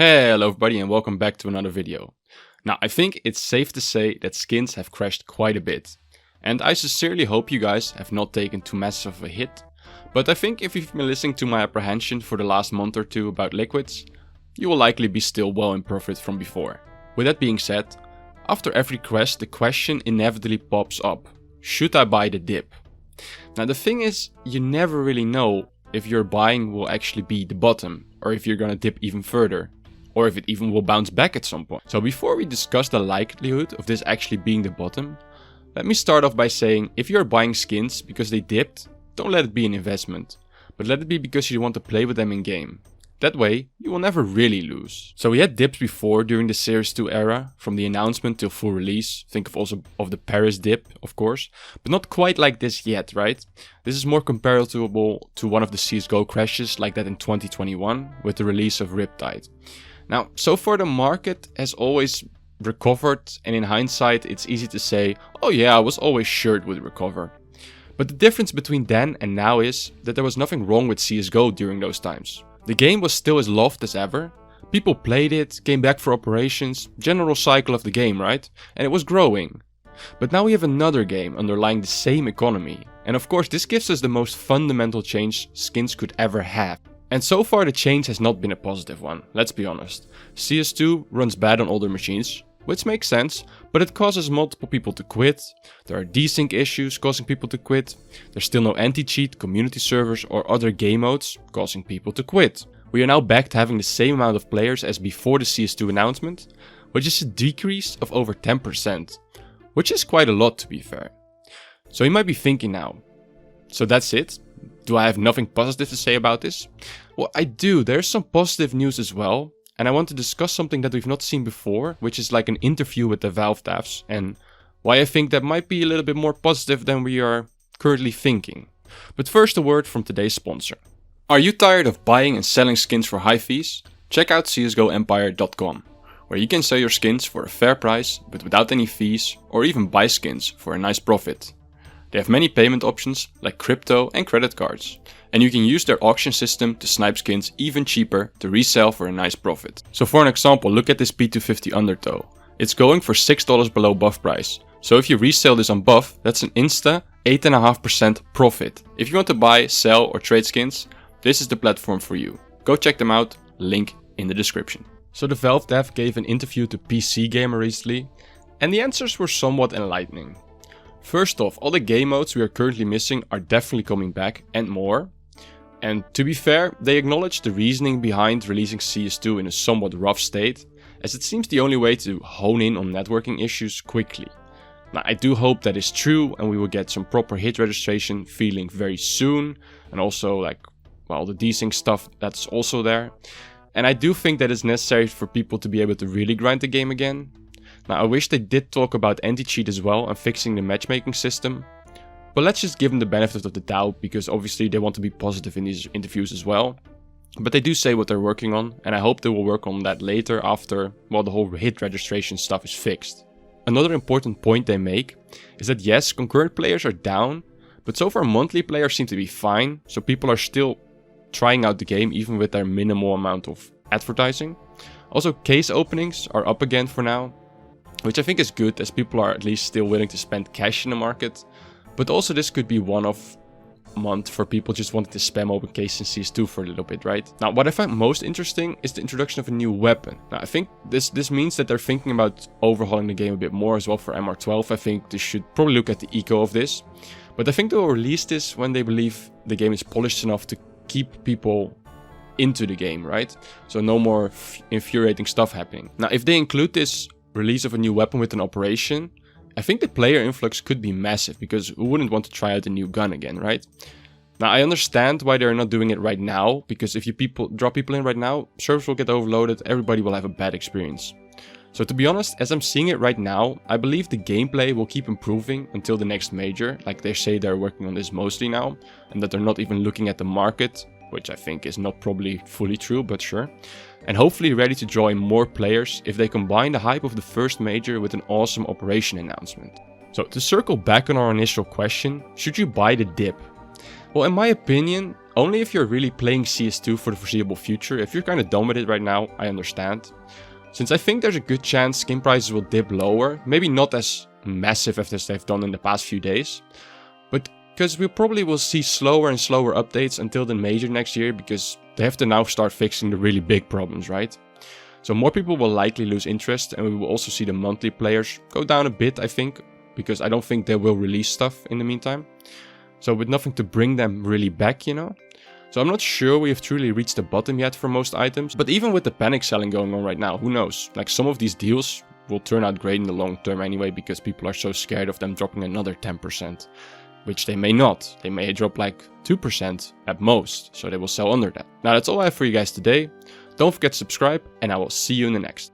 Hello everybody and welcome back to another video. Now I think it's safe to say that skins have crashed quite a bit. And I sincerely hope you guys have not taken too massive of a hit. But I think if you've been listening to my apprehension for the last month or two about liquids, you will likely be still well in profit from before. With that being said, after every crash the question inevitably pops up. Should I buy the dip? Now the thing is, you never really know if your buying will actually be the bottom, or if you're gonna dip even further, or if it even will bounce back at some point. So before we discuss the likelihood of this actually being the bottom, let me start off by saying if you're buying skins because they dipped, don't let it be an investment, but let it be because you want to play with them in game. That way, you will never really lose. So we had dips before during the CS2 era, from the announcement till full release. Think also of the Paris dip, of course, but not quite like this yet, right? This is more comparable to one of the CSGO crashes like that in 2021 with the release of Riptide. Now, so far the market has always recovered, and in hindsight it's easy to say, oh yeah, I was always sure it would recover. But the difference between then and now is that there was nothing wrong with CSGO during those times. The game was still as loved as ever, people played it, came back for operations, general cycle of the game, right? And it was growing. But now we have another game underlying the same economy, and of course this gives us the most fundamental change skins could ever have. And so far the change has not been a positive one, let's be honest. CS2 runs bad on older machines, which makes sense, but it causes multiple people to quit. There are desync issues causing people to quit. There's still no anti-cheat, community servers or other game modes causing people to quit. We are now back to having the same amount of players as before the CS2 announcement, which is a decrease of over 10%, which is quite a lot to be fair. So you might be thinking now, so that's it? Do I have nothing positive to say about this? Well, I do. There's some positive news as well. And I want to discuss something that we've not seen before, which is like an interview with the Valve devs, and why I think that might be a little bit more positive than we are currently thinking. But first a word from today's sponsor. Are you tired of buying and selling skins for high fees? Check out csgoempire.com, where you can sell your skins for a fair price, but without any fees, or even buy skins for a nice profit. They have many payment options like crypto and credit cards, and you can use their auction system to snipe skins even cheaper to resell for a nice profit. So for an example, look at this P250 Undertow. It's going for $6 below buff price, so if you resell this on buff, that's an insta 8.5% profit. If you want to buy, sell or trade skins, this is the platform for you. Go check them out, link in the description. So the Valve dev gave an interview to PC Gamer recently, and the answers were somewhat enlightening. First off, all the game modes we are currently missing are definitely coming back and more. And to be fair, they acknowledge the reasoning behind releasing CS2 in a somewhat rough state, as it seems the only way to hone in on networking issues quickly. Now I do hope that is true and we will get some proper hit registration feeling very soon, and also like, well, the desync stuff that's also there. And I do think that it's necessary for people to be able to really grind the game again. Now I wish they did talk about anti-cheat as well and fixing the matchmaking system. But let's just give them the benefit of the doubt, because obviously they want to be positive in these interviews as well. But they do say what they're working on, and I hope they will work on that later after, well, the whole hit registration stuff is fixed. Another important point they make is that yes, concurrent players are down, but so far monthly players seem to be fine, so people are still trying out the game even with their minimal amount of advertising. Also, case openings are up again for now, which I think is good, as people are at least still willing to spend cash in the market. But also this could be one-off month for people just wanting to spam open case in CS2 for a little bit, right? Now what I find most interesting is the introduction of a new weapon. Now I think this means that they're thinking about overhauling the game a bit more as well for MR12. I think they should probably look at the eco of this. But I think they will release this when they believe the game is polished enough to keep people into the game, right? So no more infuriating stuff happening. Now if they include this release of a new weapon with an operation, I think the player influx could be massive, because who wouldn't want to try out a new gun again, right? Now I understand why they're not doing it right now, because if you drop people in right now, servers will get overloaded, everybody will have a bad experience. So to be honest, as I'm seeing it right now, I believe the gameplay will keep improving until the next major, like they say they're working on this mostly now, and that they're not even looking at the market, which I think is not probably fully true, but sure. And hopefully ready to draw in more players if they combine the hype of the first major with an awesome operation announcement. So to circle back on our initial question, should you buy the dip? Well, in my opinion, Only if you're really playing CS2 for the foreseeable future. If you're kind of done with it right now, I understand. Since I think there's a good chance skin prices will dip lower, maybe not as massive as they've done in the past few days, but because we probably will see slower and slower updates until the major next year, because they have to now start fixing the really big problems, right? So more people will likely lose interest, and we will also see the monthly players go down a bit, I think, because I don't think they will release stuff in the meantime. So with nothing to bring them really back, you know? So I'm not sure we have truly reached the bottom yet for most items, but even with the panic selling going on right now, who knows? Like, some of these deals will turn out great in the long term anyway, because people are so scared of them dropping another 10%, which they may not. They may drop like 2% at most, so they will sell under that. Now that's all I have for you guys today. Don't forget to subscribe, and I will see you in the next.